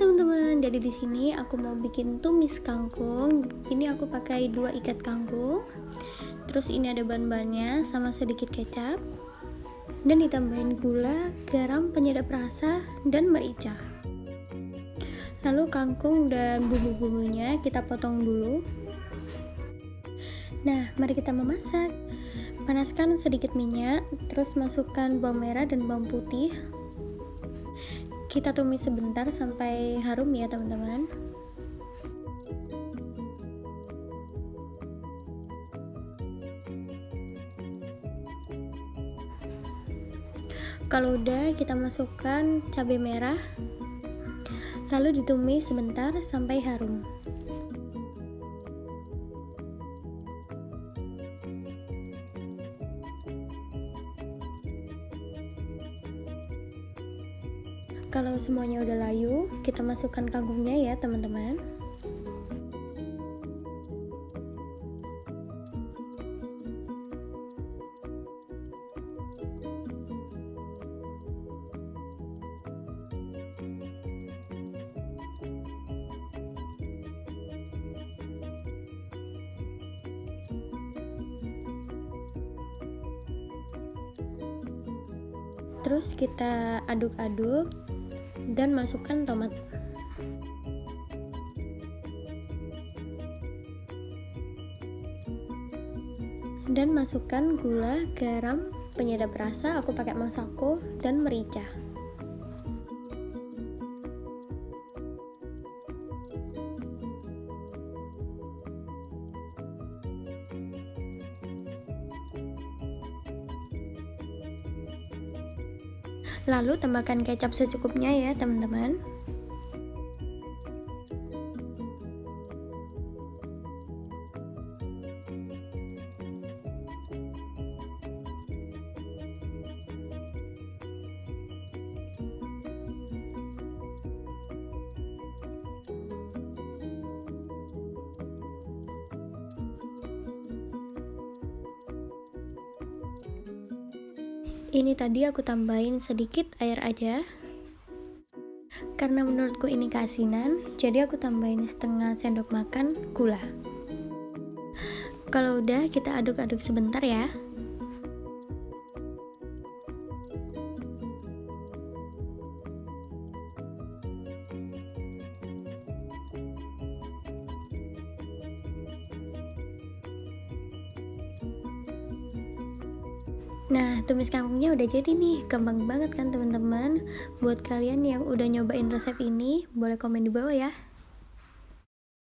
teman-teman, jadi di sini aku mau bikin tumis kangkung. Ini aku pakai 2 ikat kangkung. Terus ini ada bahan-bahannya sama sedikit kecap. Dan ditambahin gula, garam, penyedap rasa, dan merica. Lalu kangkung dan bumbu-bumbunya kita potong dulu. Nah, mari kita memasak. Panaskan sedikit minyak, terus masukkan bawang merah dan bawang putih. Kita tumis sebentar sampai harum ya teman-teman. Kalau udah, kita masukkan cabai merah, lalu ditumis sebentar sampai harum. Kalau semuanya udah layu, kita masukkan kangkungnya ya teman-teman. Terus kita aduk-aduk dan masukkan tomat. Dan masukkan gula, garam, penyedap rasa, aku pakai Masako, dan merica. Lalu tambahkan kecap secukupnya ya teman-teman. Ini tadi aku tambahin sedikit air aja, karena menurutku ini keasinan, jadi aku tambahin setengah sendok makan gula. Kalau udah, kita aduk-aduk sebentar ya. Nah, tumis kangkungnya udah jadi nih, gampang banget kan teman-teman. Buat kalian yang udah nyobain resep ini, boleh komen di bawah ya.